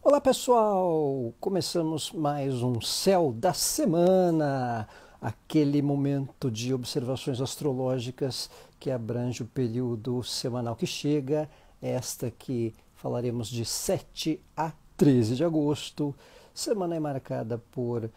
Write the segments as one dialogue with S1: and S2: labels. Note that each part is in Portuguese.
S1: Olá pessoal, começamos mais um Céu da Semana, aquele momento de observações astrológicas que abrange o período semanal que chega, esta que falaremos de 7 a 13 de agosto. Semana é marcada por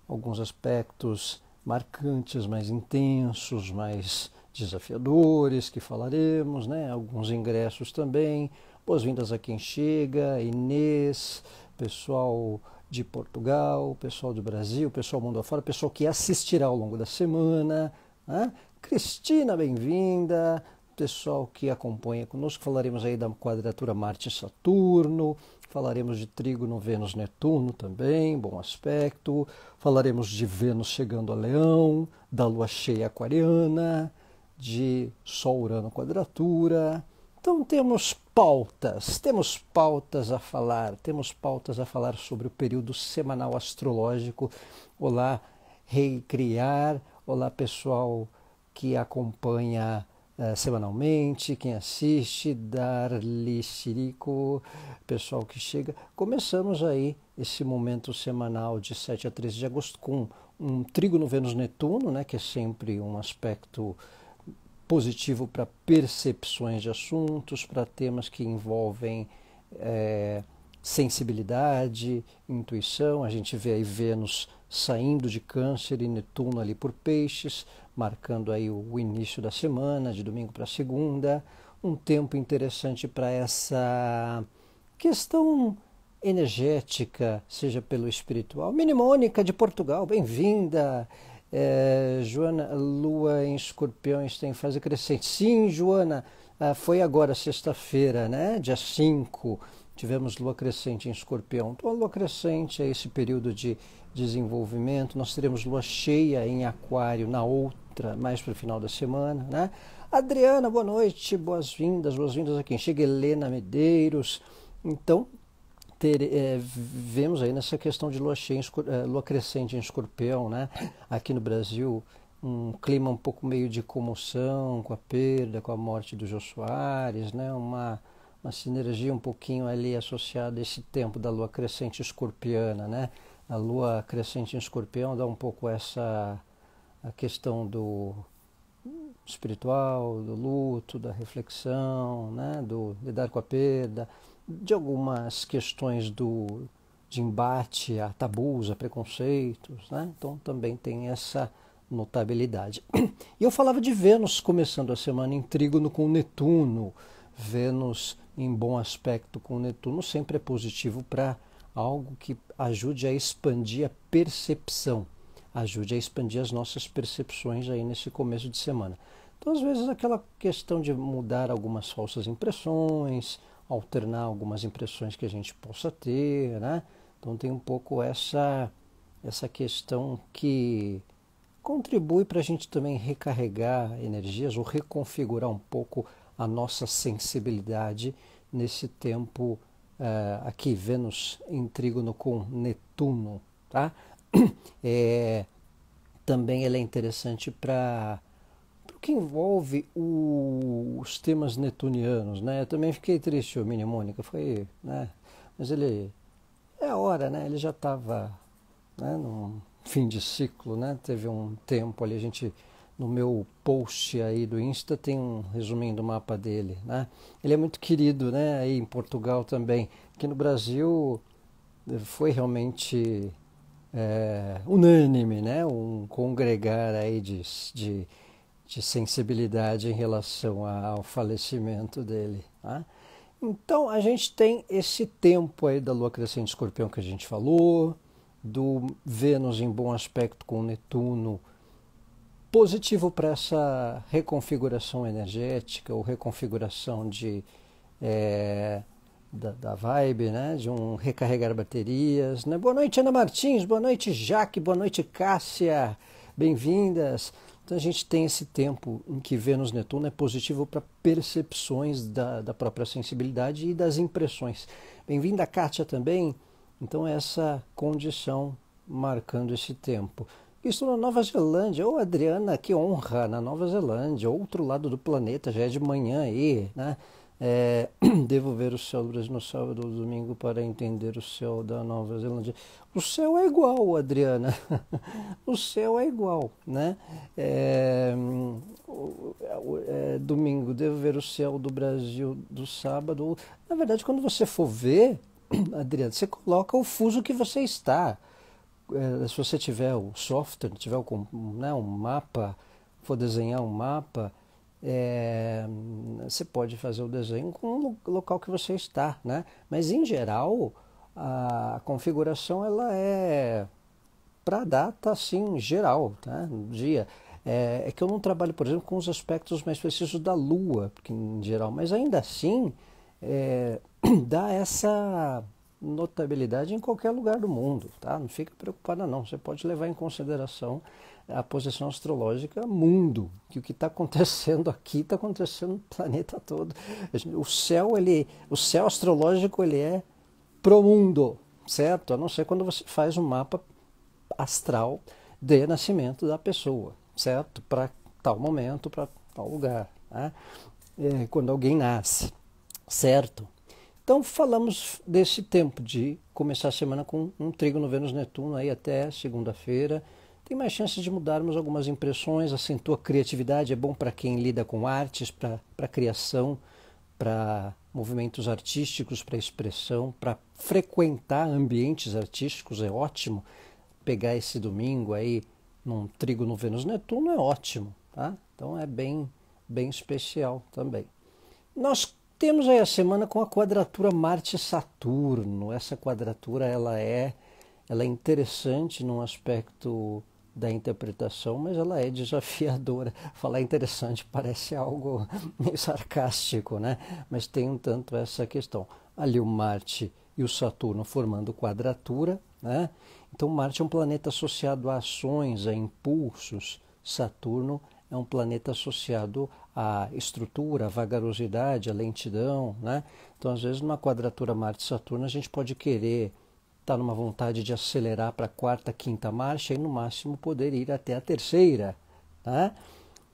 S1: alguns aspectos marcantes, mais intensos, mais desafiadores que falaremos, né? Alguns ingressos também. Boas-vindas a quem chega, Inês, pessoal de Portugal, pessoal do Brasil, pessoal mundo afora, pessoal que assistirá ao longo da semana, né? Cristina, bem-vinda, pessoal que acompanha conosco, falaremos aí da quadratura Marte-Saturno, falaremos de trígono Vênus-Netuno também, bom aspecto, falaremos de Vênus chegando a Leão, da Lua cheia aquariana, de Sol-Urano quadratura. Então temos pautas a falar sobre o período semanal astrológico. Olá, Recriar, olá pessoal que acompanha semanalmente, quem assiste, Darli Chirico, pessoal que chega. Começamos aí esse momento semanal de 7 a 13 de agosto com um trígono Vênus-Netuno, né, que é sempre um aspecto positivo para percepções de assuntos, para temas que envolvem sensibilidade, intuição. A gente vê aí Vênus saindo de Câncer e Netuno ali por Peixes, marcando aí o início da semana, de domingo para segunda. Um tempo interessante para essa questão energética, seja pelo espiritual. Mnemônica de Portugal, bem-vinda! Joana, Lua em Escorpião está em fase crescente. Sim, Joana, foi agora sexta-feira, né? Dia 5, tivemos Lua crescente em Escorpião. Então a Lua crescente é esse período de desenvolvimento. Nós teremos Lua cheia em Aquário na outra, mais para o final da semana, né? Adriana, boa noite, boas-vindas a quem chega. Helena Medeiros. Então, vemos aí nessa questão de lua cheia, lua crescente em Escorpião, né? Aqui no Brasil, um clima um pouco meio de comoção com a perda, com a morte do Jô Soares, né? Uma sinergia um pouquinho ali associada a esse tempo da lua crescente escorpiana, né? A lua crescente em Escorpião dá um pouco a questão do espiritual, do luto, da reflexão, né? Do lidar com a perda, de algumas questões de embate a tabus, a preconceitos, né? Então também tem essa notabilidade. E eu falava de Vênus começando a semana em trígono com Netuno. Vênus em bom aspecto com Netuno sempre é positivo para algo que ajude a expandir a percepção, ajude a expandir as nossas percepções aí nesse começo de semana. Então, às vezes, aquela questão de mudar algumas falsas impressões, alternar algumas impressões que a gente possa ter, né? Então tem um pouco essa questão que contribui para a gente também recarregar energias ou reconfigurar um pouco a nossa sensibilidade nesse tempo aqui, Vênus em trígono com Netuno, tá? Também ela é interessante para o que envolve os temas netunianos, né? Eu também fiquei triste, o Mnemônica, foi, né? Mas ele, é a hora, né? Ele já estava, né, num fim de ciclo, né? Teve um tempo ali, no meu post aí do Insta tem um resuminho do mapa dele, né? Ele é muito querido, né? Aí em Portugal também. Aqui no Brasil foi realmente unânime, né? Um congregar aí de sensibilidade em relação ao falecimento dele, tá? Então a gente tem esse tempo aí da Lua crescente Escorpião que a gente falou, do Vênus em bom aspecto com Netuno, positivo para essa reconfiguração energética ou reconfiguração da vibe, né? De um recarregar baterias, né? Boa noite, Ana Martins, boa noite, Jaque, boa noite, Cássia, bem-vindas. Então a gente tem esse tempo em que Vênus-Netuno é positivo para percepções da própria sensibilidade e das impressões. Bem-vinda, Kátia, também. Então essa condição marcando esse tempo. Estou na Nova Zelândia. Ô, Adriana, que honra, na Nova Zelândia, outro lado do planeta, já é de manhã aí, né? Devo ver o céu do Brasil no sábado ou domingo para entender o céu da Nova Zelândia. O céu é igual, Adriana. O céu é igual, né? Domingo, devo ver o céu do Brasil do sábado. Na verdade, quando você for ver, Adriana, você coloca o fuso que você está. Se você tiver o software, tiver né, um mapa, for desenhar um mapa, você pode fazer o desenho com o local que você está, né? Mas em geral a configuração ela é para a data assim geral, tá? No dia. É que eu não trabalho, por exemplo, com os aspectos mais precisos da Lua, porque, em geral, mas ainda assim dá essa notabilidade em qualquer lugar do mundo, tá? Não fica preocupada não, você pode levar em consideração a posição astrológica mundo, que o que está acontecendo aqui está acontecendo no planeta todo. O céu astrológico ele é pro mundo, certo? A não ser quando você faz um mapa astral de nascimento da pessoa, certo? Para tal momento, para tal lugar, né? Quando alguém nasce, certo? Então falamos desse tempo de começar a semana com um trígono Vênus-Netuno aí até segunda-feira. Tem mais chances de mudarmos algumas impressões, acentua a criatividade, é bom para quem lida com artes, para criação, para movimentos artísticos, para expressão, para frequentar ambientes artísticos, é ótimo. Pegar esse domingo aí num trígono Vênus-Netuno é ótimo, tá? Então é bem especial também. Nós temos aí a semana com a quadratura Marte-Saturno. Essa quadratura ela é interessante num aspecto da interpretação, mas ela é desafiadora. Falar interessante parece algo meio sarcástico, né? Mas tem um tanto essa questão. Ali o Marte e o Saturno formando quadratura, né? Então Marte é um planeta associado a ações, a impulsos. Saturno é um planeta associado à estrutura, à vagarosidade, à lentidão, né? Então, às vezes, numa quadratura Marte-Saturno, a gente pode querer estar numa vontade de acelerar para a quarta, quinta marcha e, no máximo, poder ir até a terceira, né?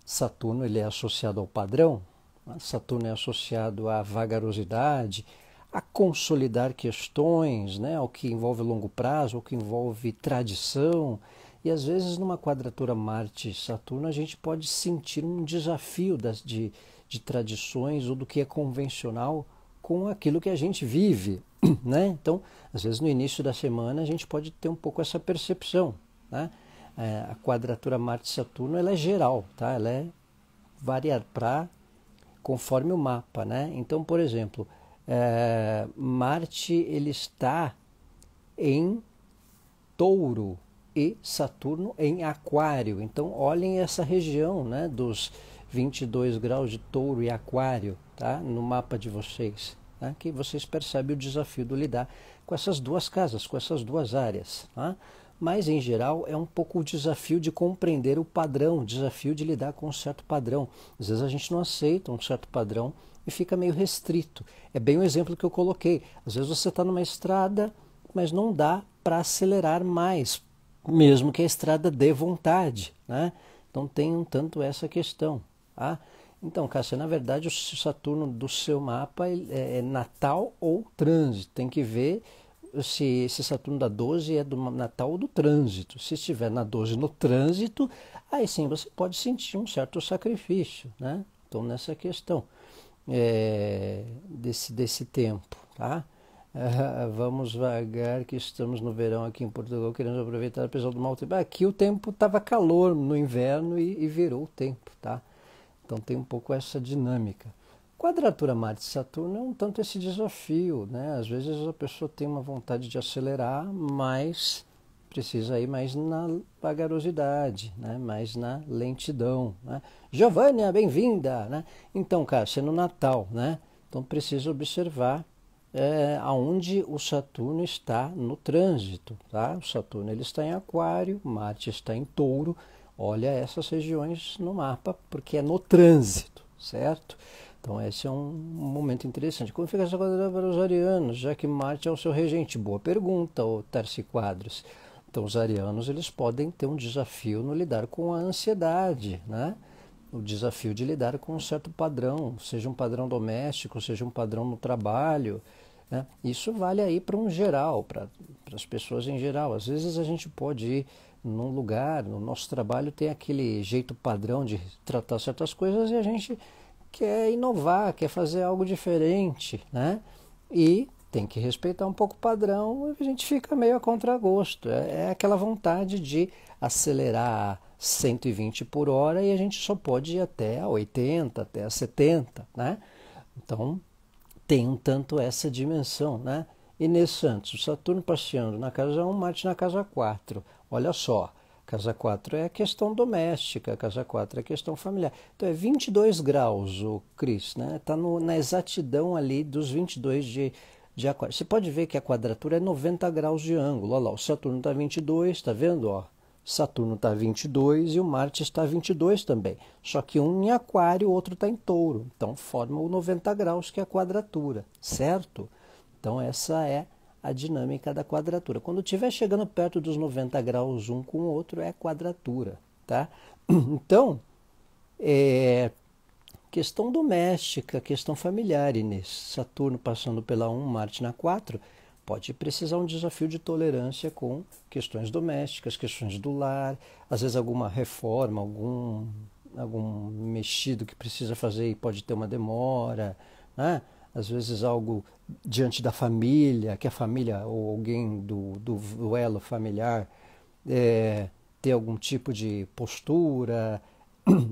S1: Saturno ele é associado ao padrão, né? Saturno é associado à vagarosidade, a consolidar questões, né? Ao que envolve longo prazo, ao que envolve tradição. E às vezes numa quadratura Marte-Saturno a gente pode sentir um desafio de tradições ou do que é convencional com aquilo que a gente vive, né? Então, às vezes no início da semana a gente pode ter um pouco essa percepção, né? A quadratura Marte-Saturno ela é geral, tá? Ela é variar conforme o mapa, né? Então, por exemplo, Marte ele está em Touro e Saturno em Aquário. Então, olhem essa região, né, dos 22 graus de Touro e Aquário, tá, no mapa de vocês, né, que vocês percebem o desafio de lidar com essas duas casas, com essas duas áreas. Tá? Mas, em geral, é um pouco o desafio de compreender o padrão, o desafio de lidar com um certo padrão. Às vezes a gente não aceita um certo padrão e fica meio restrito. É bem o exemplo que eu coloquei. Às vezes você está numa estrada, mas não dá para acelerar mais, mesmo que a estrada dê vontade, né? Então tem um tanto essa questão. Tá? Então, Cássia, na verdade o Saturno do seu mapa é natal ou trânsito. Tem que ver se esse Saturno da 12 é do natal ou do trânsito. Se estiver na 12 no trânsito, aí sim você pode sentir um certo sacrifício, né? Então nessa questão desse tempo, tá? Vamos vagar que estamos no verão aqui em Portugal, queremos aproveitar apesar do mau tempo. Aqui o tempo estava calor no inverno e virou o tempo, tá? Então tem um pouco essa dinâmica. Quadratura Marte-Saturno é um tanto esse desafio, né? Às vezes a pessoa tem uma vontade de acelerar, mas precisa ir mais na vagarosidade, né? Mais na lentidão, né? Giovânia, bem-vinda, né? Então, Cássia, no Natal, né? Então precisa observar aonde o Saturno está no trânsito, tá? O Saturno ele está em Aquário, Marte está em Touro. Olha essas regiões no mapa, porque é no trânsito, certo? Então esse é um momento interessante. Como fica essa quadratura para os arianos, já que Marte é o seu regente? Boa pergunta, o Tarci Quadros. Então os arianos eles podem ter um desafio no lidar com a ansiedade, né? o desafio de lidar com um certo padrão, seja um padrão doméstico, seja um padrão no trabalho, né? Isso vale aí para um geral, para as pessoas em geral. Às vezes a gente pode ir num lugar, no nosso trabalho tem aquele jeito padrão de tratar certas coisas e a gente quer inovar, quer fazer algo diferente, né? E tem que respeitar um pouco o padrão, a gente fica meio a contragosto. É aquela vontade de acelerar 120 por hora e a gente só pode ir até a 80, até a 70, né? Então, tem um tanto essa dimensão, né? Inês Santos, o Saturno passeando na casa 1, Marte na casa 4. Olha só, casa 4 é questão doméstica, casa 4 é questão familiar. Então é 22 graus, o Cris, né? Está na exatidão ali dos 22 de Aquário. Você pode ver que a quadratura é 90 graus de ângulo. Olha lá, o Saturno está 22, está vendo? Ó? Saturno está 22 e o Marte está 22 também. Só que um em Aquário e o outro está em Touro. Então forma o 90 graus, que é a quadratura, certo? Então essa é a dinâmica da quadratura. Quando estiver chegando perto dos 90 graus um com o outro, é quadratura, tá? Então, questão doméstica, questão familiar, Inês. Saturno passando pela 1, Marte na 4, pode precisar um desafio de tolerância com questões domésticas, questões do lar, às vezes alguma reforma, algum mexido que precisa fazer e pode ter uma demora, né? Às vezes algo diante da família, que a família ou alguém do elo familiar ter algum tipo de postura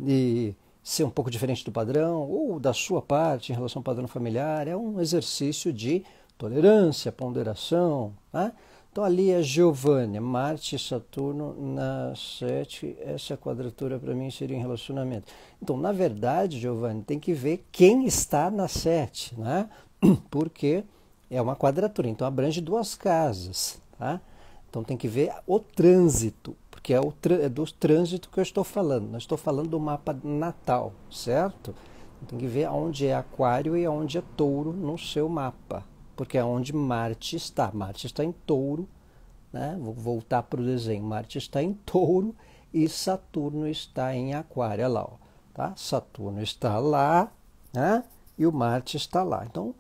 S1: e ser um pouco diferente do padrão, ou da sua parte em relação ao padrão familiar. É um exercício de tolerância, ponderação, né? Então ali é Giovânia, Marte e Saturno na 7, essa quadratura para mim seria em relacionamento. Então, na verdade, Giovânia, tem que ver quem está na 7, né? Porque é uma quadratura, então abrange duas casas, tá? Então tem que ver o trânsito, porque é do trânsito que eu estou falando, não estou falando do mapa natal, certo? Tem que ver onde é Aquário e onde é Touro no seu mapa, porque é onde Marte está. Marte está em Touro, né? Vou voltar para o desenho. Marte está em Touro e Saturno está em Aquário. Olha lá, ó, tá? Saturno está lá, né? E o Marte está lá. Então,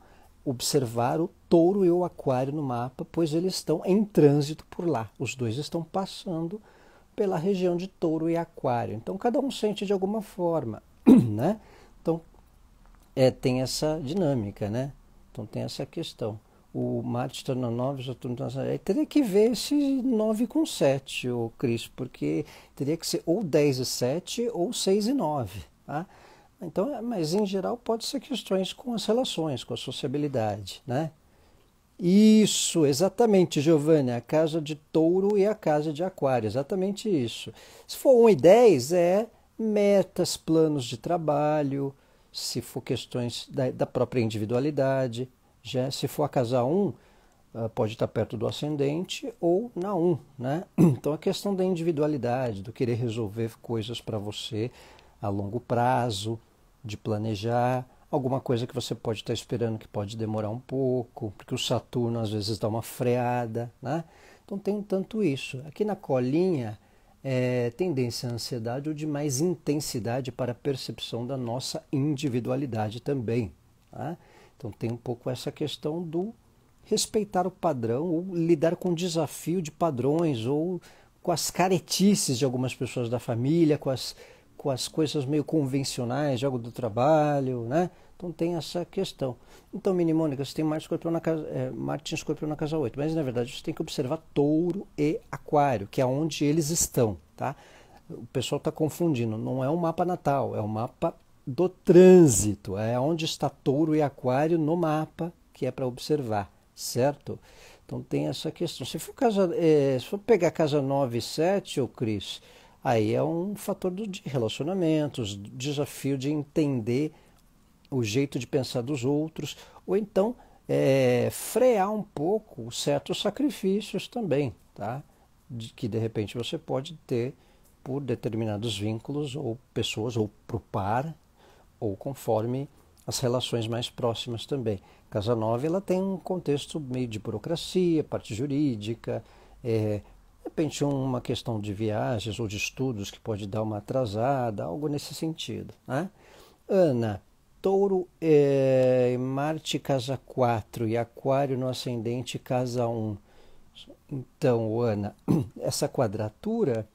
S1: observar o Touro e o Aquário no mapa, pois eles estão em trânsito por lá. Os dois estão passando pela região de Touro e Aquário. Então, cada um sente de alguma forma, né? Então, tem essa dinâmica, né? Então tem essa questão. O Marte está na 9, o Saturno está na 7. Teria que ver esse 9 com 7, o Cris, porque teria que ser ou 10 e 7 ou 6 e 9. Tá? Então, mas em geral pode ser questões com as relações, com a sociabilidade, né? Isso, exatamente, Giovanni, a casa de Touro e a casa de Aquário, exatamente isso. Se for 1 e 10, é metas, planos de trabalho, se for questões da própria individualidade. Já se for a casa 1, pode estar perto do ascendente ou na 1, né? Então a questão da individualidade, do querer resolver coisas para você a longo prazo, de planejar, alguma coisa que você pode estar esperando que pode demorar um pouco, porque o Saturno às vezes dá uma freada, né? Então tem tanto isso. Aqui na colinha tendência à ansiedade ou de mais intensidade para a percepção da nossa individualidade também, tá? Então tem um pouco essa questão do respeitar o padrão ou lidar com o desafio de padrões ou com as caretices de algumas pessoas da família, com as coisas meio convencionais, jogo do trabalho, né? Então tem essa questão. Então, Mini Mônica, você tem Marte em Escorpião na casa 8, mas na verdade você tem que observar Touro e Aquário, que é onde eles estão, tá? O pessoal está confundindo, não é um mapa natal, é um mapa do trânsito, é onde está Touro e Aquário no mapa, que é para observar, certo? Então tem essa questão. Se for pegar casa 9 e 7, ô Cris, aí é um fator de relacionamentos, desafio de entender o jeito de pensar dos outros, ou então frear um pouco certos sacrifícios também, tá? Que de repente você pode ter por determinados vínculos ou pessoas, ou para o par, ou conforme as relações mais próximas também. Casa 9 ela tem um contexto meio de burocracia, parte jurídica, De repente uma questão de viagens ou de estudos que pode dar uma atrasada, algo nesse sentido, né? Ana, Touro, Marte casa 4 e Aquário no ascendente casa 1. Então, Ana, essa quadratura,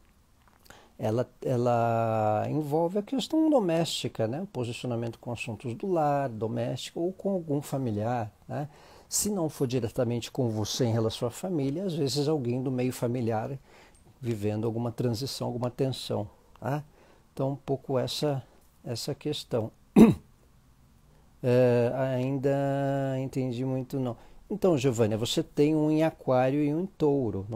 S1: ela envolve a questão doméstica, né? O posicionamento com assuntos do lar, doméstico ou com algum familiar, né? Se não for diretamente com você em relação à família, às vezes alguém do meio familiar vivendo alguma transição, alguma tensão, tá? Então, um pouco essa questão. Ainda entendi muito não. Então, Giovânia, você tem um em Aquário e um em Touro,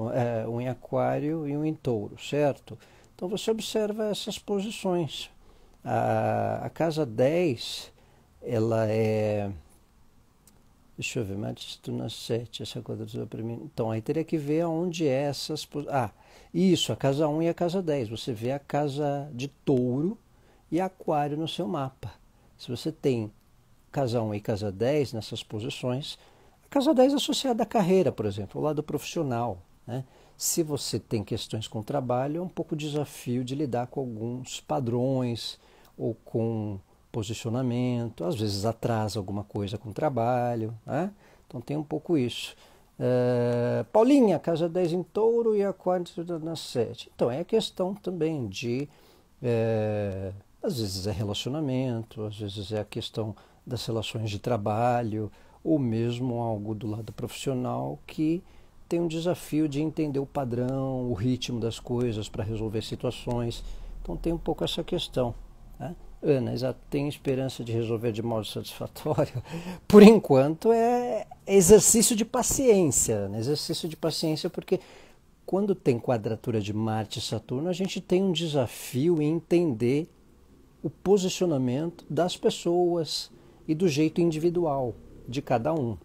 S1: um em Aquário e um em Touro, certo? Então você observa essas posições. A casa 10, ela é. Deixa eu ver, Saturno 7, essa quadratura para mim. Então, aí teria que ver aonde é essas. Isso, a casa 1 e a casa 10. Você vê a casa de Touro e Aquário no seu mapa. Se você tem casa 1 e casa 10 nessas posições, a casa 10 é associada à carreira, por exemplo, ao lado profissional, né? Se você tem questões com o trabalho, é um pouco desafio de lidar com alguns padrões ou com posicionamento, às vezes atrasa alguma coisa com o trabalho, né? Então tem um pouco isso. Paulinha, casa 10 em Touro e Aquário na 7. Então é a questão também de, às vezes é relacionamento, às vezes é a questão das relações de trabalho, ou mesmo algo do lado profissional que tem um desafio de entender o padrão, o ritmo das coisas para resolver situações. Então tem um pouco essa questão, né? Ana, tem esperança de resolver de modo satisfatório? Por enquanto é exercício de paciência, né? Exercício de paciência, porque quando tem quadratura de Marte e Saturno, a gente tem um desafio em entender o posicionamento das pessoas e do jeito individual de cada um.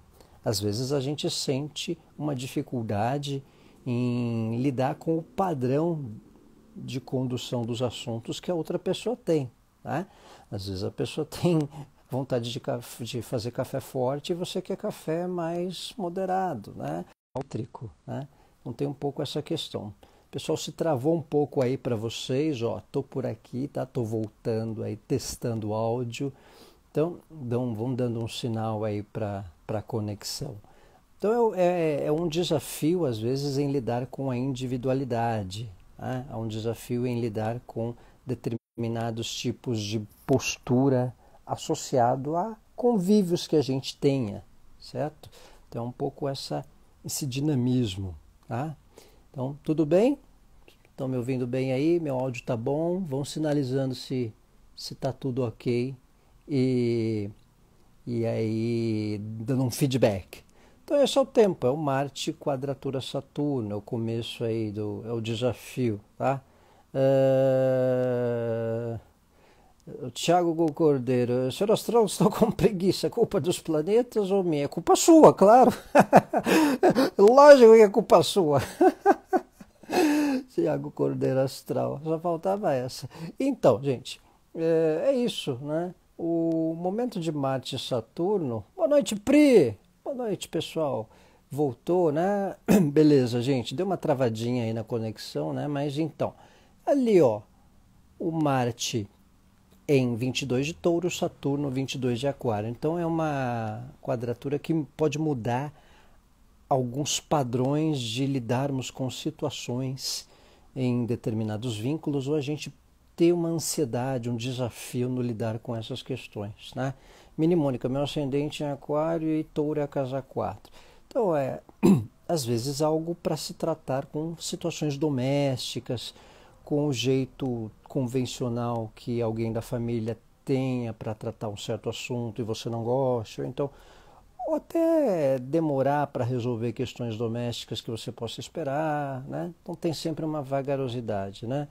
S1: Às vezes a gente sente uma dificuldade em lidar com o padrão de condução dos assuntos que a outra pessoa tem, né? Às vezes a pessoa tem vontade de fazer café forte e você quer café mais moderado, né? Trico, né? Então tem um pouco essa questão. O pessoal se travou um pouco aí para vocês, ó, tô por aqui, tá? Tô voltando aí, testando o áudio. Então, vão dando um sinal aí para a conexão. Então, é um desafio, às vezes, em lidar com a individualidade, né? É um desafio em lidar com determinados tipos de postura associado a convívios que a gente tenha, certo? Então, é um pouco esse dinamismo, tá? Então, tudo bem? Estão me ouvindo bem aí? Meu áudio tá bom? Vão sinalizando se tá tudo ok. E aí dando um feedback. Então esse é o tempo, é o Marte quadratura Saturno, é o começo aí é o desafio, tá? O Thiago Cordeiro, senhor Astral, estou com preguiça, culpa dos planetas ou minha? É culpa sua, claro. Lógico que é culpa sua. Thiago Cordeiro Astral, só faltava essa. Então, gente, é isso, né? O momento de Marte e Saturno. Boa noite, Pri! Boa noite, pessoal. Voltou, né? Beleza, gente. Deu uma travadinha aí na conexão, né? Mas então, ali, ó, o Marte em 22 de Touro, Saturno 22 de Aquário. Então é uma quadratura que pode mudar alguns padrões de lidarmos com situações em determinados vínculos, ou a gente ter uma ansiedade, um desafio no lidar com essas questões, né? Mnemônica, meu ascendente em Aquário e Touro é a casa 4. Então às vezes algo para se tratar com situações domésticas, com o jeito convencional que alguém da família tenha para tratar um certo assunto e você não gosta, ou até demorar para resolver questões domésticas que você possa esperar, né? Então tem sempre uma vagarosidade, né?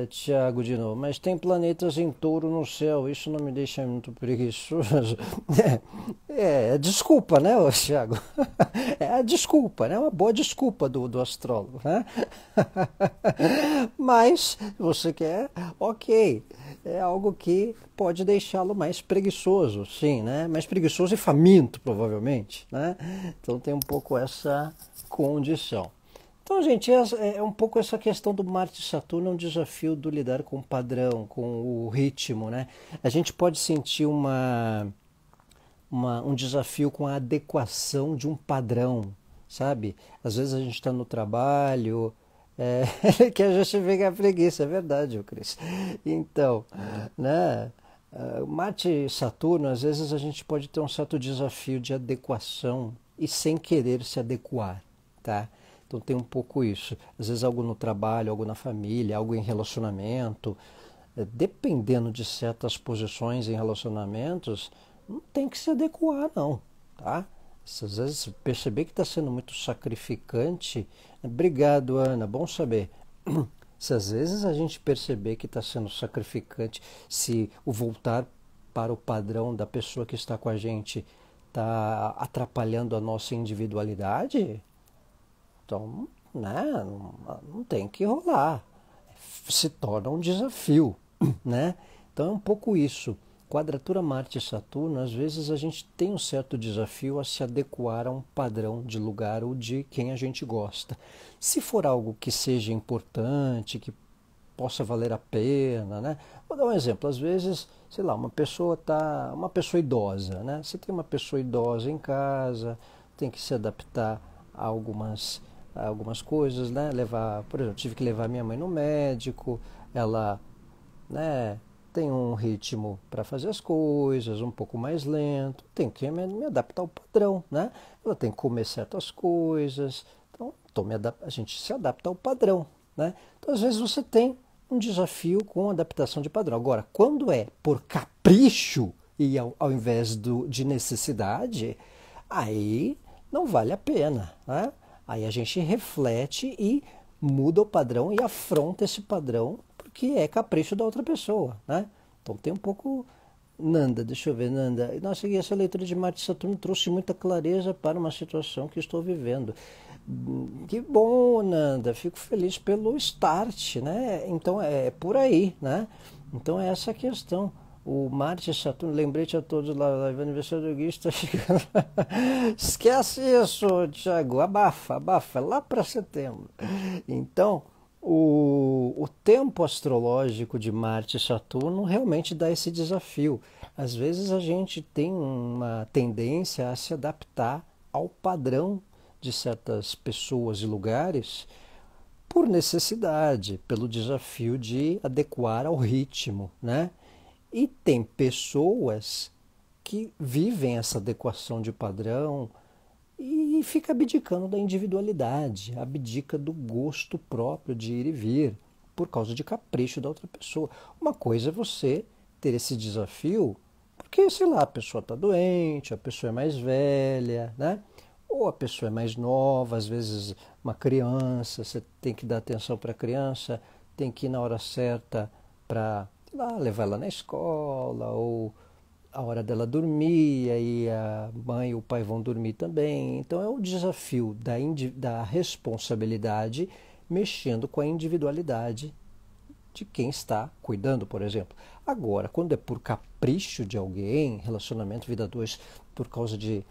S1: Tiago de novo, mas tem planetas em Touro no céu, isso não me deixa muito preguiçoso. É desculpa, né, Tiago? É a desculpa, né? Uma boa desculpa do astrólogo, né? Mas você quer, ok, é algo que pode deixá-lo mais preguiçoso, sim, né? Mais preguiçoso e faminto, provavelmente, né? Então tem um pouco essa condição. Então, gente, é um pouco essa questão do Marte e Saturno, é um desafio do lidar com o padrão, com o ritmo, né? A gente pode sentir um desafio com a adequação de um padrão, sabe? Às vezes a gente está no trabalho, que a gente fica a preguiça, é verdade, ô Cris. Então, né? Marte e Saturno, às vezes a gente pode ter um certo desafio de adequação e sem querer se adequar, tá? Então tem um pouco isso. Às vezes algo no trabalho, algo na família, algo em relacionamento. Dependendo de certas posições em relacionamentos, não tem que se adequar, não, tá? Se às vezes perceber que está sendo muito sacrificante, obrigado, Ana, bom saber. Se às vezes a gente perceber que está sendo sacrificante, se o voltar para o padrão da pessoa que está com a gente está atrapalhando a nossa individualidade, então, né, não tem que rolar. Se torna um desafio, né? Então é um pouco isso. Quadratura Marte e Saturno, às vezes a gente tem um certo desafio a se adequar a um padrão de lugar ou de quem a gente gosta. Se for algo que seja importante, que possa valer a pena, né? Vou dar um exemplo. Às vezes, sei lá, uma pessoa idosa, né? Você tem uma pessoa idosa em casa, tem que se adaptar a algumas coisas, né? Levar, por exemplo, tive que levar minha mãe no médico, ela, né, tem um ritmo para fazer as coisas, um pouco mais lento, tem que me adaptar ao padrão, né? Ela tem que comer certas coisas, então a gente se adapta ao padrão, né? Então às vezes você tem um desafio com adaptação de padrão. Agora, quando é por capricho e ao invés de necessidade, aí não vale a pena, né? Aí a gente reflete e muda o padrão e afronta esse padrão porque é capricho da outra pessoa, né? Então tem um pouco... Nanda, deixa eu ver, Nanda. Nossa, e essa leitura de Marte e Saturno trouxe muita clareza para uma situação que estou vivendo. Que bom, Nanda. Fico feliz pelo start, né? Então é por aí, né? Então é essa a questão. O Marte e Saturno, lembrete a todos lá, o aniversário do Gui está chegando. Esquece isso, Thiago. Abafa, abafa, lá para setembro. Então, o tempo astrológico de Marte e Saturno realmente dá esse desafio. Às vezes a gente tem uma tendência a se adaptar ao padrão de certas pessoas e lugares por necessidade, pelo desafio de adequar ao ritmo, né? E tem pessoas que vivem essa adequação de padrão e fica abdicando da individualidade, abdica do gosto próprio de ir e vir, por causa de capricho da outra pessoa. Uma coisa é você ter esse desafio, porque, sei lá, a pessoa está doente, a pessoa é mais velha, né? Ou a pessoa é mais nova, às vezes uma criança, você tem que dar atenção para a criança, tem que ir na hora certa para levar ela na escola, ou a hora dela dormir, aí a mãe e o pai vão dormir também. Então é o desafio da responsabilidade mexendo com a individualidade de quem está cuidando, por exemplo. Agora, quando é por capricho de alguém, relacionamento vida 2 por causa de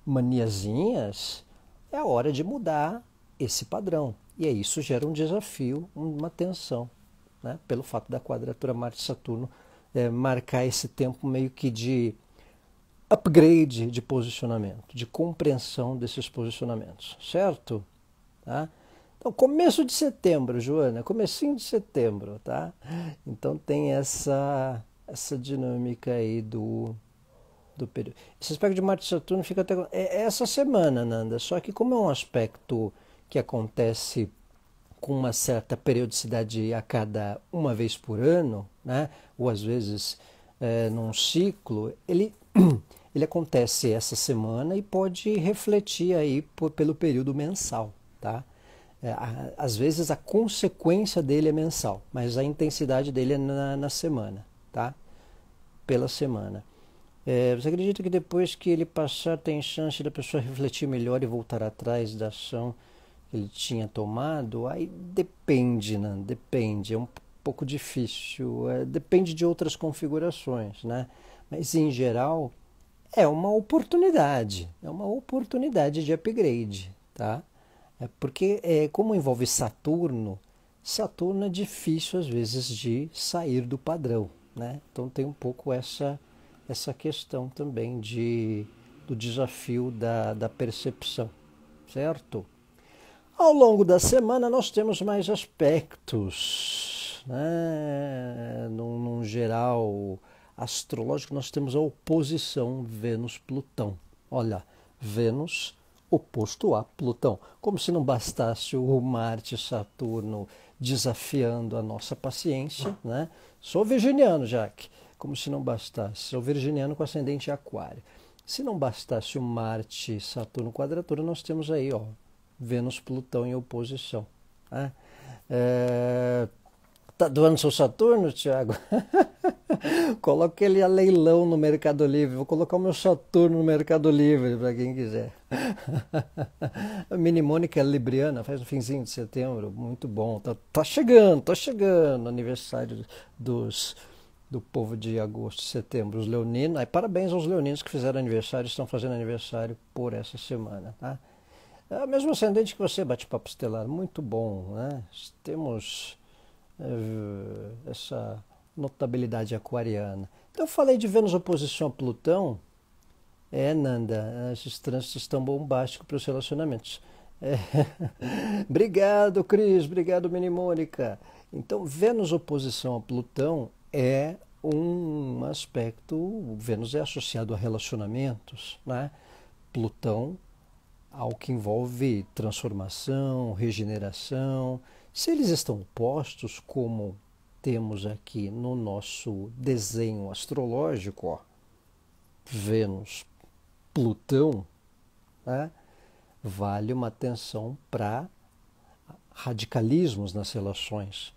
S1: maniazinhas, é a hora de mudar esse padrão. E aí isso gera um desafio, uma tensão, né? Pelo fato da quadratura Marte-Saturno marcar esse tempo meio que de upgrade de posicionamento, de compreensão desses posicionamentos, certo? Tá? Então, começo de setembro, Joana, comecinho de setembro, tá? Então tem essa dinâmica aí do período. Esse aspecto de Marte e Saturno fica até essa semana, Nanda, só que como é um aspecto que acontece com uma certa periodicidade a cada uma vez por ano, né? Ou às vezes num ciclo, ele acontece essa semana e pode refletir aí pelo período mensal, tá? Às vezes a consequência dele é mensal, mas a intensidade dele é na semana, tá? Pela semana. Você acredita que depois que ele passar tem chance da pessoa refletir melhor e voltar atrás da ação que ele tinha tomado? Aí depende, né? Depende, é um pouco difícil, depende de outras configurações, né? Mas em geral é uma oportunidade de upgrade, tá? Porque como envolve Saturno, Saturno é difícil às vezes de sair do padrão, né? Então tem um pouco essa questão também do desafio da percepção, certo? Ao longo da semana nós temos mais aspectos, né? Num geral astrológico nós temos a oposição Vênus-Plutão. Olha, Vênus oposto a Plutão. Como se não bastasse o Marte e Saturno desafiando a nossa paciência, né? Sou virginiano, Jaque. Como se não bastasse. Sou virginiano com ascendente aquário. Se não bastasse o Marte e Saturno quadratura, nós temos aí, ó, Vênus-Plutão em oposição. Né? Tá doando seu Saturno, Thiago? Coloca ele a leilão no Mercado Livre. Vou colocar o meu Saturno no Mercado Livre para quem quiser. A Mini Mônica é libriana, faz no finzinho de setembro. Muito bom. Tá chegando. Aniversário do povo de agosto, setembro, os leoninos. Aí, parabéns aos leoninos que fizeram aniversário, estão fazendo aniversário por essa semana. Tá? É o mesmo ascendente que você, Bate-Papo Estelar. Muito bom. Né? Temos essa notabilidade aquariana. Então eu falei de Vênus oposição a Plutão. Nanda, esses trânsitos estão bombásticos para os relacionamentos. Obrigado, Cris, obrigado, Mini Mônica. Então, Vênus oposição a Plutão é um aspecto, Vênus é associado a relacionamentos, né? Plutão ao que envolve transformação, regeneração. Se eles estão opostos, como temos aqui no nosso desenho astrológico, ó, Vênus, Plutão, né, vale uma atenção para radicalismos nas relações.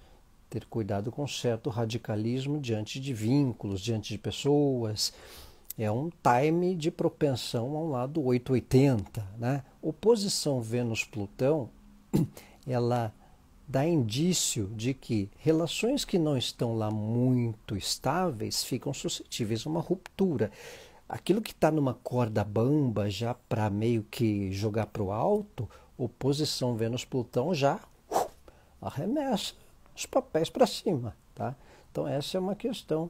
S1: Ter cuidado com certo radicalismo diante de vínculos, diante de pessoas. É um time de propensão a um lado 880. Né? Oposição Vênus-Plutão, ela dá indício de que relações que não estão lá muito estáveis ficam suscetíveis a uma ruptura. Aquilo que está numa corda bamba já para meio que jogar para o alto, oposição Vênus-Plutão já arremessa os papéis para cima. Tá? Então essa é uma questão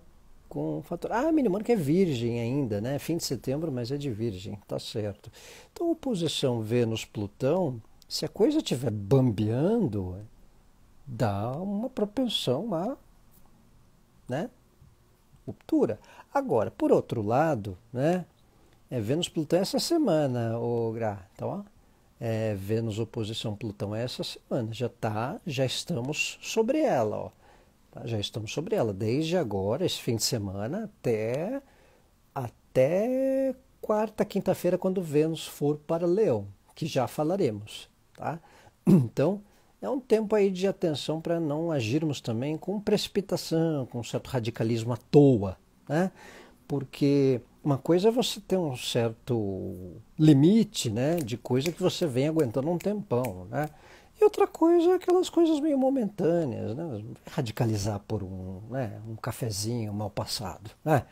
S1: com o fator... Ah, Mini Mônica é virgem ainda, né? Fim de setembro, mas é de virgem, tá certo. Então oposição Vênus-Plutão, se a coisa estiver bambeando, dá uma propensão a, né, ruptura. Agora, por outro lado, né, Vênus-Plutão essa semana, o Gra. Então, Vênus oposição Plutão essa semana. Já estamos sobre ela, ó. Tá? Já estamos sobre ela desde agora, esse fim de semana, até quarta, quinta-feira, quando Vênus for para Leão, que já falaremos. Tá? Então, é um tempo aí de atenção para não agirmos também com precipitação, com um certo radicalismo à toa, né? Porque uma coisa é você ter um certo limite, né, de coisa que você vem aguentando um tempão, né? E outra coisa é aquelas coisas meio momentâneas, né? Radicalizar por um cafezinho mal passado, né?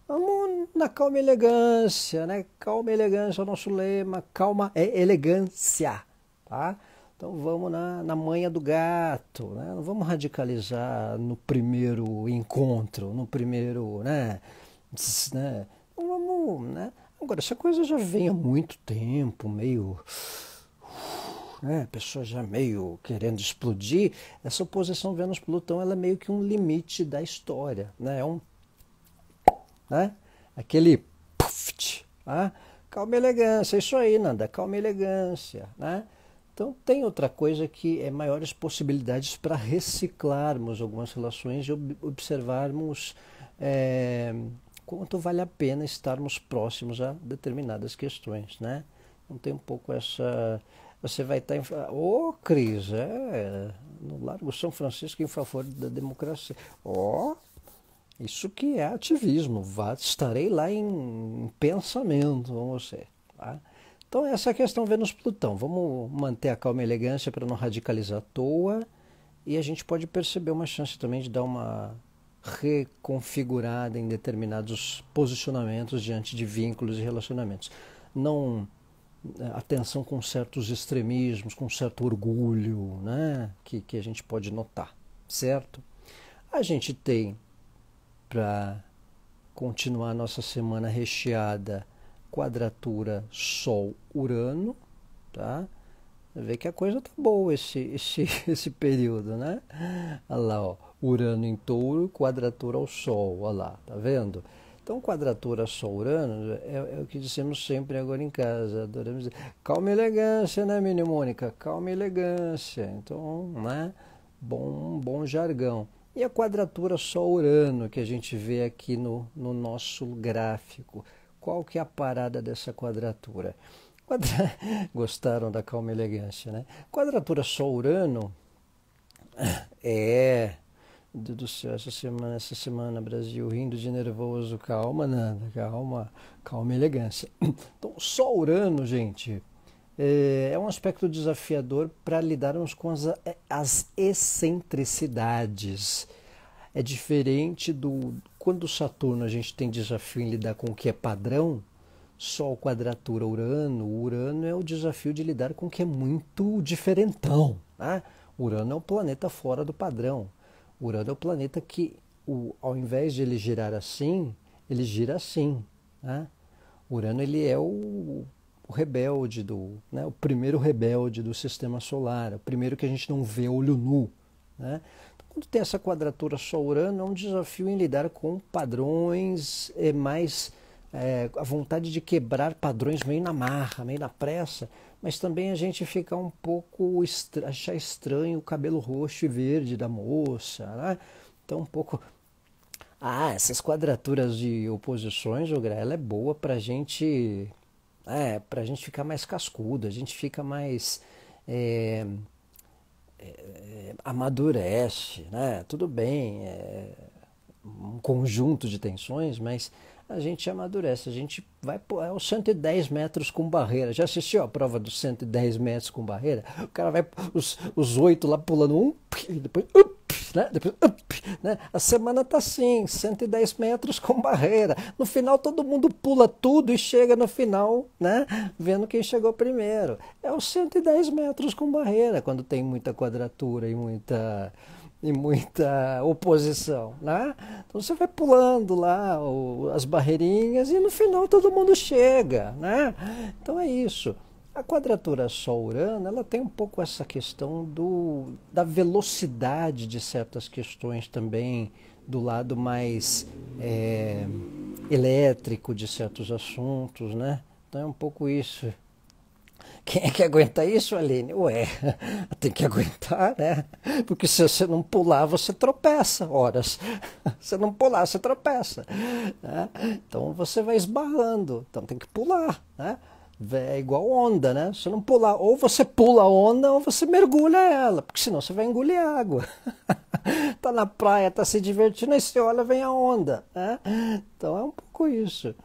S1: Vamos na calma e elegância, né? Calma e elegância é o nosso lema, calma é elegância, tá? Então vamos na manha do gato, né? Não vamos radicalizar no primeiro encontro, no primeiro, né? Não vamos, né? Agora, essa coisa já vem há muito tempo, meio... a pessoa já meio querendo explodir, essa oposição Vênus-Plutão ela é meio que um limite da história, né? Né? Aquele puff, tá? Calma e elegância, isso aí, Nanda, calma e elegância, né? Então tem outra coisa que é maiores possibilidades para reciclarmos algumas relações e observarmos quanto vale a pena estarmos próximos a determinadas questões, né? Então tem um pouco essa... Você vai estar em... Cris, no Largo São Francisco em favor da democracia. Isso que é ativismo. Estarei lá em pensamento com você. Tá? Então essa é a questão Vênus-Plutão. Vamos manter a calma e elegância para não radicalizar à toa. E a gente pode perceber uma chance também de dar uma reconfigurada em determinados posicionamentos diante de vínculos e relacionamentos. Não atenção com certos extremismos, com certo orgulho, né? Que a gente pode notar, certo? A gente tem, para continuar nossa semana recheada, quadratura Sol-Urano, tá? Vê que a coisa tá boa esse período, né? Olha lá, ó, Urano em Touro, quadratura ao Sol, olha lá, tá vendo? Então, quadratura Sol-Urano é o que dissemos sempre agora em casa, adoramos dizer, calma e elegância, né, Mini Mônica? Calma e elegância, então, né? Bom jargão. E a quadratura Sol-Urano que a gente vê aqui no nosso gráfico, qual que é a parada dessa quadratura? Gostaram da calma e elegância, né? Quadratura Sol-Urano do céu, essa semana, Brasil, rindo de nervoso, calma, Nanda, calma e elegância. Então, Sol-Urano, gente, é um aspecto desafiador para lidarmos com as excentricidades. É diferente quando Saturno a gente tem desafio em lidar com o que é padrão. Sol quadratura Urano é o desafio de lidar com o que é muito diferentão, né? Urano é o planeta fora do padrão. Urano é o planeta que, ao invés de ele girar assim, ele gira assim, né? Urano ele é o rebelde, né? O primeiro rebelde do sistema solar, o primeiro que a gente não vê a olho nu, né? Quando tem essa quadratura Sol-Urano, é um desafio em lidar com padrões mais... a vontade de quebrar padrões meio na marra, meio na pressa, mas também a gente fica um pouco, achar estranho o cabelo roxo e verde da moça, né? Então um pouco... essas quadraturas de oposições, ela é boa pra gente ficar mais cascudo, a gente fica mais... amadurece, né? Tudo bem, um conjunto de tensões, mas a gente amadurece, a gente vai aos 110 metros com barreira. Já assistiu a prova dos 110 metros com barreira? O cara vai os 8 lá pulando depois né? Né? A semana tá assim, 110 metros com barreira. No final todo mundo pula tudo e chega no final, né? Vendo quem chegou primeiro. É os 110 metros com barreira, quando tem muita quadratura e muita oposição, né? Então você vai pulando lá as barreirinhas e no final todo mundo chega, né? Então é isso. A quadratura Sol-Urano, ela tem um pouco essa questão da velocidade de certas questões também, do lado mais elétrico de certos assuntos, né? Então é um pouco isso. Quem é que aguenta isso, Aline? Ué, tem que aguentar, né? Porque se você não pular, você tropeça, horas. Se não pular, você tropeça, né? Então você vai esbarrando, então tem que pular, né? É igual onda, né? Se não pular, ou você pula a onda ou você mergulha ela, porque senão você vai engolir água. Tá na praia, tá se divertindo, aí você olha, vem a onda, né? Então é um pouco isso.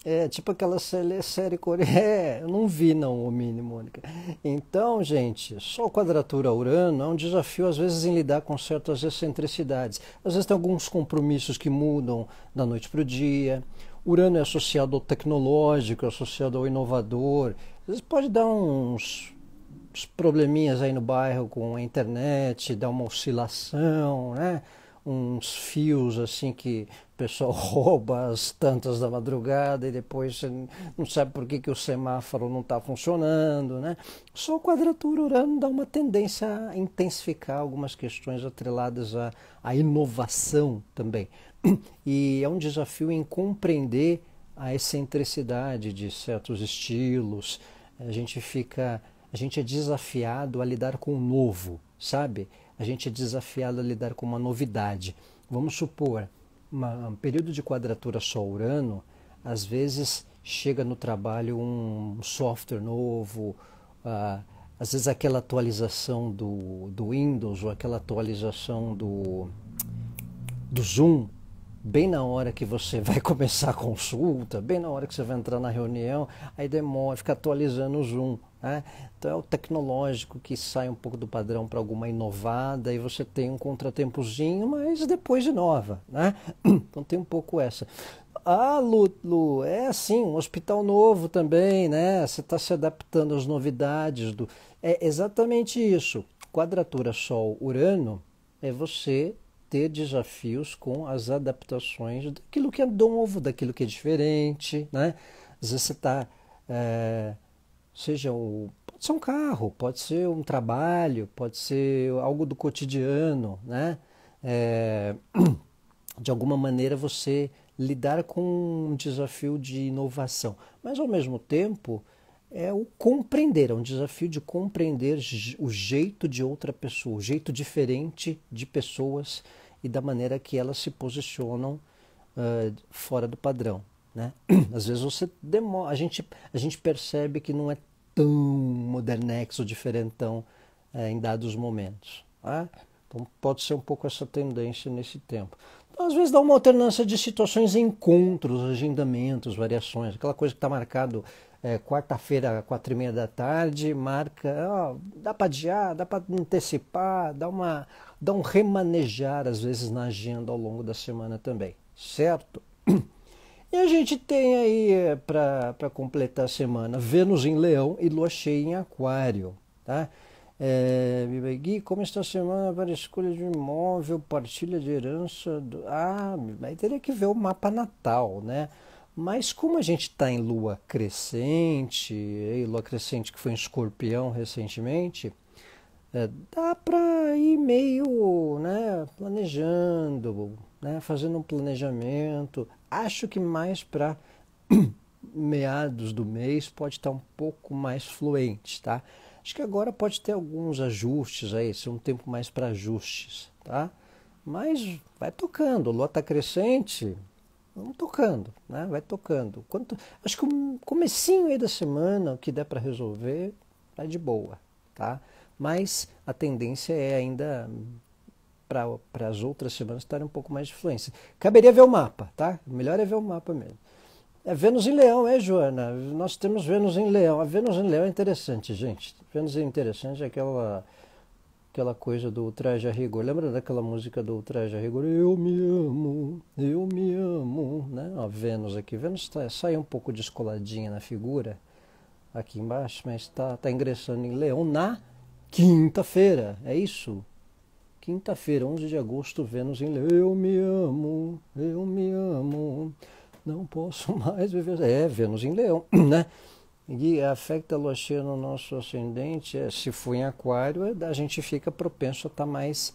S1: É tipo aquela série coreana. Eu não vi não, o Mini Mônica. Então, gente, só quadratura Urano é um desafio às vezes em lidar com certas excentricidades. Às vezes tem alguns compromissos que mudam da noite para o dia. Urano é associado ao tecnológico, é associado ao inovador. Às vezes pode dar uns probleminhas aí no bairro com a internet, dar uma oscilação, né? Uns fios assim que o pessoal rouba às tantas da madrugada e depois você não sabe por que o semáforo não está funcionando, né? Só a quadratura Urano dá uma tendência a intensificar algumas questões atreladas à inovação também. E é um desafio em compreender a excentricidade de certos estilos. A gente é desafiado a lidar com o novo, sabe? A gente é desafiado a lidar com uma novidade. Vamos supor, um período de quadratura Sol-Urano, às vezes chega no trabalho um software novo, às vezes aquela atualização do Windows ou aquela atualização do Zoom, bem na hora que você vai começar a consulta, bem na hora que você vai entrar na reunião, aí demora, fica atualizando o Zoom, né? Então é o tecnológico que sai um pouco do padrão para alguma inovada e você tem um contratempozinho, mas depois inova, né? Então tem um pouco essa. Ah, Lu, é assim, um hospital novo também, né? Você está se adaptando às novidades do. É exatamente isso. Quadratura Sol-Urano é você ter desafios com as adaptações daquilo que é novo, daquilo que é diferente, né? Às vezes você está, pode ser um carro, pode ser um trabalho, pode ser algo do cotidiano, né? É, de alguma maneira você lidar com um desafio de inovação, mas ao mesmo tempo é o compreender, é um desafio de compreender o jeito de outra pessoa, o jeito diferente de pessoas e da maneira que elas se posicionam fora do padrão, né? Às vezes a gente percebe que não é tão modernex ou diferentão em dados momentos, tá? Então pode ser um pouco essa tendência nesse tempo. Então, às vezes dá uma alternância de situações, encontros, agendamentos, variações. Aquela coisa que está marcado quarta-feira, 4h30 da tarde, marca, dá para adiar, dá para antecipar, dá um remanejar, às vezes, na agenda ao longo da semana também, certo? E a gente tem aí, para completar a semana, Vênus em Leão e Lua cheia em Aquário, tá? Gui, como está a semana para escolha de imóvel, partilha de herança? Aí teria que ver o mapa natal, né? Mas como a gente está em Lua crescente, e Lua crescente que foi em Escorpião recentemente, dá para ir meio, né, planejando, né, fazendo um planejamento. Acho que mais para meados do mês pode estar um pouco mais fluente, tá? Acho que agora pode ter alguns ajustes aí, ser um tempo mais para ajustes, tá? Mas vai tocando, a Lua está crescente, vamos tocando, né? Vai tocando. Acho que o comecinho aí da semana, o que der para resolver, tá de boa, tá? Mas a tendência é ainda para as outras semanas estarem um pouco mais de influência. Caberia ver o mapa, tá? O melhor é ver o mapa mesmo. É Vênus em Leão, Joana? Nós temos Vênus em Leão. A Vênus em Leão é interessante, gente. Vênus é interessante, é aquela coisa do Traje a Rigor. Lembra daquela música do Traje a Rigor? Eu me amo, né? Ó, Vênus aqui. Vênus sai um pouco descoladinha na figura, aqui embaixo, mas está ingressando em Leão na quinta-feira, é isso? Quinta-feira, 11 de agosto, Vênus em Leão. Eu me amo, não posso mais viver. É, Vênus em Leão, né? E afeta a lua cheia no nosso ascendente, se for em Aquário, a gente fica propenso a estar mais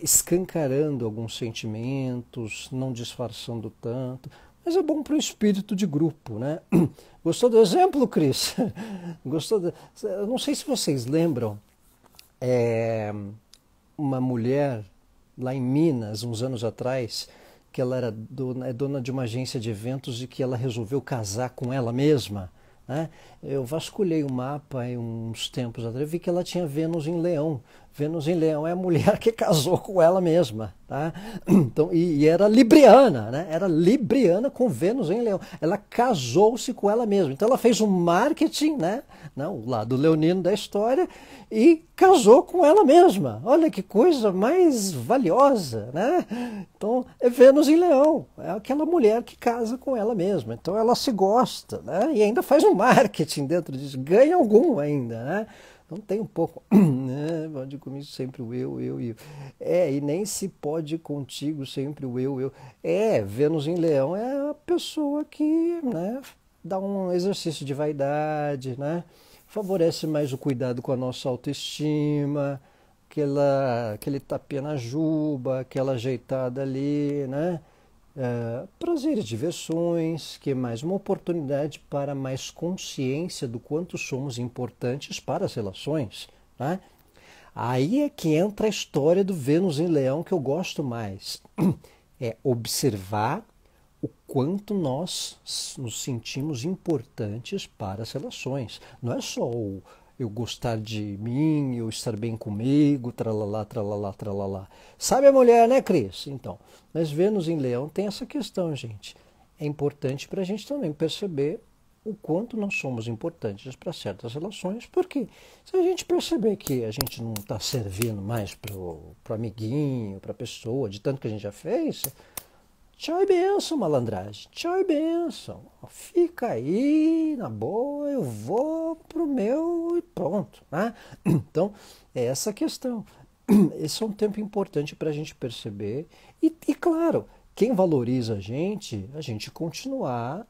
S1: escancarando alguns sentimentos, não disfarçando tanto. Mas é bom para o espírito de grupo, né? Gostou do exemplo, Cris? Gostou? Eu não sei se vocês lembram, uma mulher lá em Minas, uns anos atrás, que ela era dona de uma agência de eventos e que ela resolveu casar com ela mesma, né? Eu vasculhei o mapa aí uns tempos atrás, vi que ela tinha Vênus em Leão. Vênus em Leão é a mulher que casou com ela mesma, tá? Então, e era libriana, né? Era libriana com Vênus em Leão. Ela casou-se com ela mesma. Então ela fez um marketing, né? Não, o lado leonino da história, e casou com ela mesma. Olha que coisa mais valiosa, né? Então é Vênus em Leão, é aquela mulher que casa com ela mesma. Então ela se gosta, né? E ainda faz um marketing dentro disso, ganha algum ainda, né? Então tem um pouco, né? Pode comigo sempre o eu. E nem se pode contigo sempre o eu. Vênus em Leão é a pessoa que, né, dá um exercício de vaidade, né? Favorece mais o cuidado com a nossa autoestima, aquele tapinha na juba, aquela ajeitada ali, né? Prazeres, diversões, que é mais uma oportunidade para mais consciência do quanto somos importantes para as relações, né? Aí é que entra a história do Vênus em Leão, que eu gosto mais. É observar o quanto nós nos sentimos importantes para as relações. Não é só eu gostar de mim, eu estar bem comigo, tralalá, tralalá, tralalá. Sabe a mulher, né, Cris? Então, mas Vênus em Leão tem essa questão, gente. É importante para a gente também perceber o quanto nós somos importantes para certas relações, porque se a gente perceber que a gente não está servindo mais para o amiguinho, para a pessoa, de tanto que a gente já fez, tchau e benção, malandragem, tchau e benção. Fica aí, na boa, eu vou pro meu e pronto, né? Então, é essa a questão. Esse é um tempo importante para a gente perceber. E claro, quem valoriza a gente continuar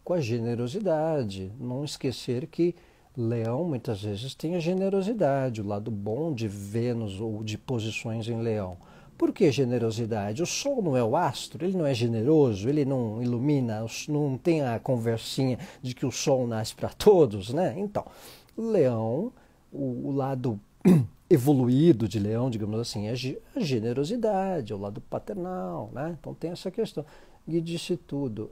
S1: com a generosidade. Não esquecer que Leão muitas vezes tem a generosidade, o lado bom de Vênus ou de posições em Leão. Por que generosidade? O Sol não é o astro, ele não é generoso, ele não ilumina, não tem a conversinha de que o Sol nasce para todos, né? Então, Leão, o lado evoluído de Leão, digamos assim, é a generosidade, é o lado paternal, né? Então tem essa questão. E disse tudo.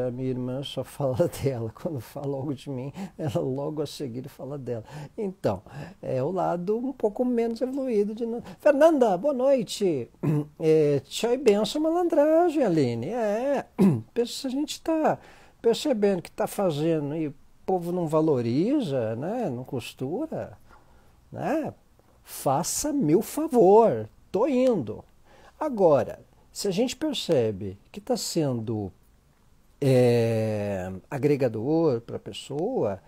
S1: A minha irmã só fala dela. Quando fala algo de mim, ela logo a seguir fala dela. Então, é o lado um pouco menos evoluído de nós. Fernanda, boa noite. Tchau e benção, malandragem, Aline. A gente está percebendo que está fazendo e o povo não valoriza, né? Não costura, né? Faça-me o favor, tô indo. Agora, se a gente percebe que está sendo agregador para a pessoa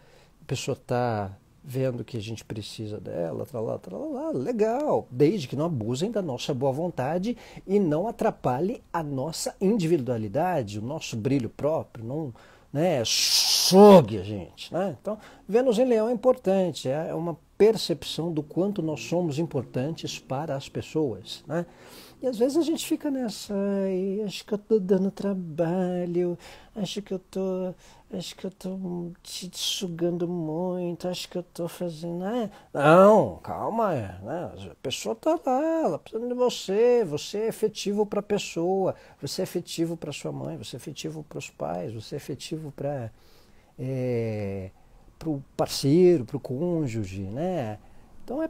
S1: está vendo que a gente precisa dela, tralá, legal, desde que não abusem da nossa boa vontade e não atrapalhe a nossa individualidade, o nosso brilho próprio, não, né, sugue a gente, né? Então, Vênus em Leão é importante, é uma percepção do quanto nós somos importantes para as pessoas, né? E às vezes a gente fica nessa, ai, acho que eu tô dando trabalho, acho que eu tô te sugando muito, acho que eu tô fazendo. Não, calma, né? A pessoa tá lá, ela precisa de você é efetivo para a pessoa, você é efetivo para sua mãe, você é efetivo para os pais, você é efetivo para o parceiro, para o cônjuge, né? Então é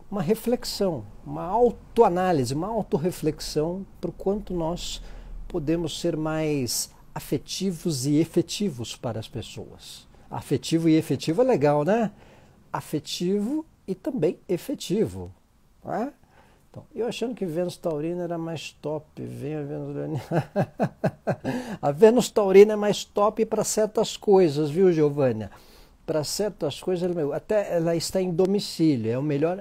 S1: uma reflexão, uma autoanálise, uma autorreflexão para o quanto nós podemos ser mais afetivos e efetivos para as pessoas. Afetivo e efetivo é legal, né? Afetivo e também efetivo. Né? Então, eu achando que Vênus Taurina era mais top. Vem a Vênus Leonina. A Vênus Taurina é mais top para certas coisas, viu, Giovânia? Para certas coisas, até ela está em domicílio, é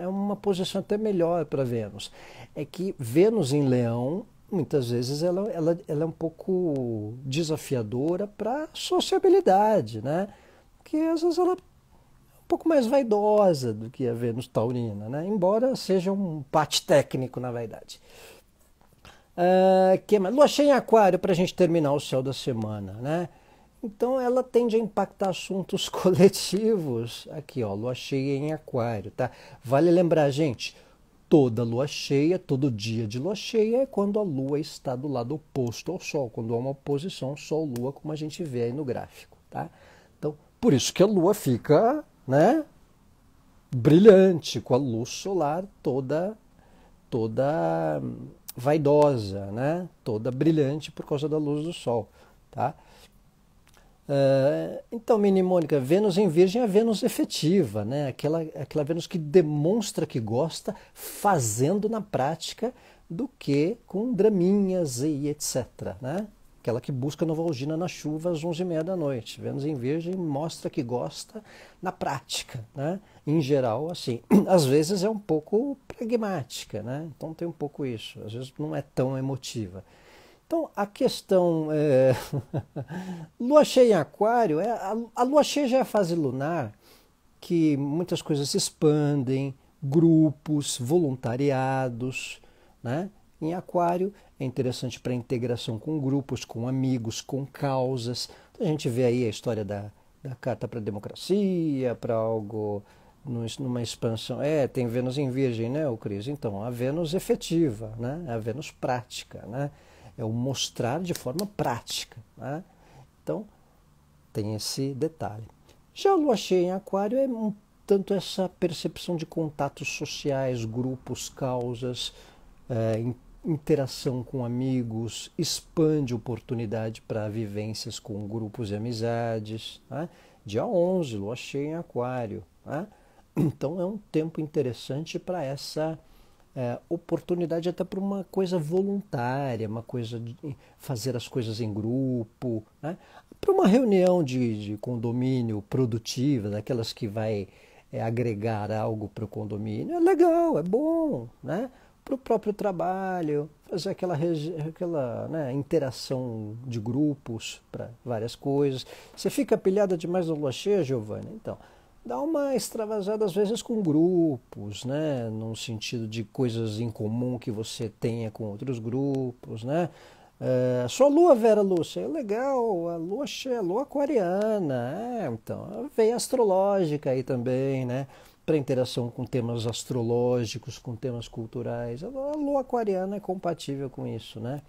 S1: uma posição até melhor para Vênus. É que Vênus em Leão, muitas vezes, ela é um pouco desafiadora para a sociabilidade, né? Porque às vezes ela é um pouco mais vaidosa do que a Vênus Taurina, né? Embora seja um empate técnico, na verdade. Lua cheia em Aquário, para a gente terminar o céu da semana, né? Então ela tende a impactar assuntos coletivos. Aqui, ó, lua cheia em Aquário, tá? Vale lembrar, gente, toda lua cheia, todo dia de lua cheia é quando a lua está do lado oposto ao sol, quando há uma oposição sol-lua, como a gente vê aí no gráfico, tá? Então, por isso que a lua fica, né, brilhante, com a luz solar toda vaidosa, né? Toda brilhante por causa da luz do sol, tá? Então, Mini Mônica, Vênus em Virgem é a Vênus efetiva, né? Aquela Vênus que demonstra que gosta fazendo na prática do que com draminhas e etc, né? Aquela que busca Novalgina na chuva às 11h30 da noite. Vênus em Virgem mostra que gosta na prática, né? Em geral, assim, às vezes é um pouco pragmática, né? Então tem um pouco isso, às vezes não é tão emotiva. Então, a questão lua cheia em Aquário, a lua cheia já é a fase lunar que muitas coisas se expandem, grupos, voluntariados, né? Em Aquário é interessante para integração com grupos, com amigos, com causas. Então, a gente vê aí a história da carta para a democracia, para algo numa expansão. Tem Vênus em Virgem, né, o Cris? Então, a Vênus efetiva, né? A Vênus prática, né? É o mostrar de forma prática, né? Então, tem esse detalhe. Já a lua cheia em Aquário é tanto essa percepção de contatos sociais, grupos, causas, interação com amigos, expande oportunidade para vivências com grupos e amizades. Né? Dia 11, lua cheia em Aquário. Né? Então, é um tempo interessante para essa oportunidade até para uma coisa voluntária, uma coisa de fazer as coisas em grupo, né? Para uma reunião de condomínio produtiva, daquelas que vai agregar algo para o condomínio, é legal, é bom, né? Para o próprio trabalho, fazer aquela né, interação de grupos para várias coisas. Você fica pilhada demais na lua cheia, Giovanni? Então, dá uma extravasada às vezes com grupos, né? Num sentido de coisas em comum que você tenha com outros grupos, né? Sua lua, Vera Lúcia, é legal, a lua cheia, a lua aquariana, então, veio astrológica aí também, né? Para interação com temas astrológicos, com temas culturais. A lua aquariana é compatível com isso, né?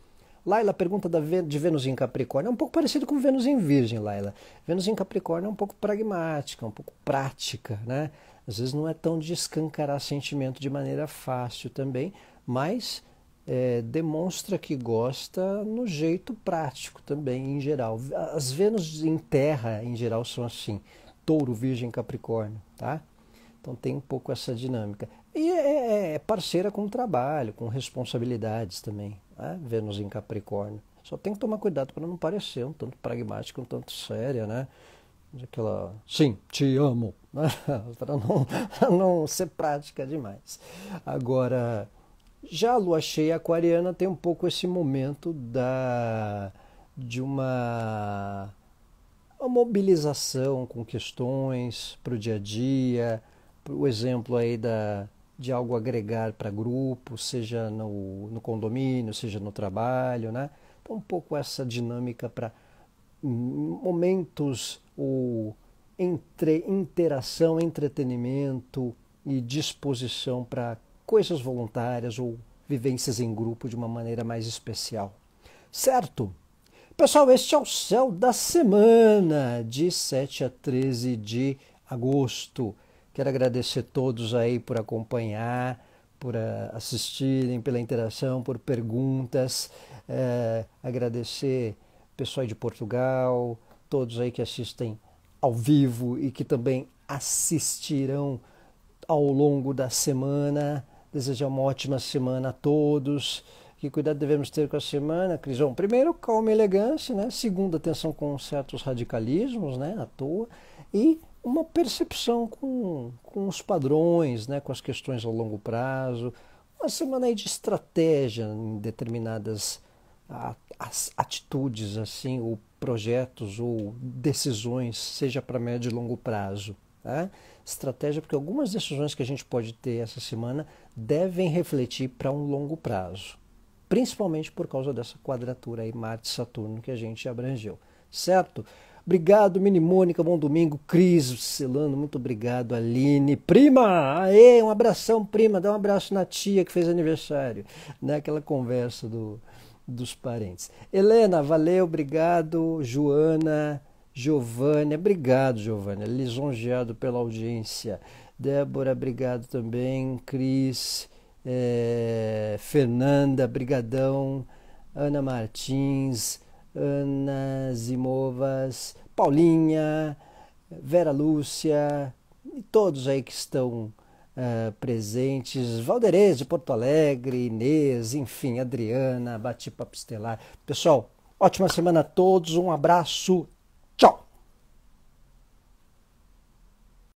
S1: Laila, pergunta de Vênus em Capricórnio. É um pouco parecido com Vênus em Virgem, Laila. Vênus em Capricórnio é um pouco pragmática, um pouco prática, né? Às vezes não é tão de escancarar sentimento de maneira fácil também, mas demonstra que gosta no jeito prático também, em geral. As Vênus em Terra, em geral, são assim. Touro, Virgem, Capricórnio, tá? Então tem um pouco essa dinâmica. E é parceira com o trabalho, com responsabilidades também, né? Vênus em Capricórnio. Só tem que tomar cuidado para não parecer um tanto pragmática, um tanto séria, né? Aquela, sim, te amo, né? Para não ser prática demais. Agora, já a lua cheia aquariana tem um pouco esse momento de uma mobilização com questões para o dia a dia, o exemplo aí de algo agregar para grupo, seja no condomínio, seja no trabalho, né? Então, um pouco essa dinâmica para momentos ou interação, entretenimento e disposição para coisas voluntárias ou vivências em grupo de uma maneira mais especial. Certo? Pessoal, este é o Céu da Semana, de 7 a 13 de agosto. Quero agradecer a todos aí por acompanhar, por assistirem, pela interação, por perguntas. Agradecer o pessoal de Portugal, todos aí que assistem ao vivo e que também assistirão ao longo da semana. Desejar uma ótima semana a todos. Que cuidado devemos ter com a semana, Crisão? Primeiro, calma e elegância, né? Segundo, atenção com certos radicalismos, né? À toa. E uma percepção com os padrões, né? Com as questões ao longo prazo. Uma semana aí de estratégia em determinadas atitudes, assim, ou projetos, ou decisões, seja para médio e longo prazo. Tá? Estratégia, porque algumas decisões que a gente pode ter essa semana devem refletir para um longo prazo, principalmente por causa dessa quadratura aí Marte-Saturno que a gente abrangeu, certo? Obrigado, Mini Mônica, bom domingo, Cris Celano, muito obrigado, Aline, prima, aê, um abração, prima, dá um abraço na tia que fez aniversário, né? Aquela conversa dos parentes. Helena, valeu, obrigado, Joana, Giovânia, obrigado, Giovânia, lisonjeado pela audiência. Débora, obrigado também. Cris, Fernanda, brigadão. Ana Martins, Ana Zimovas, Paulinha, Vera Lúcia, e todos aí que estão presentes. Valderez de Porto Alegre, Inês, enfim, Adriana, Bate-Papo Estelar. Pessoal, ótima semana a todos, um abraço. Tchau!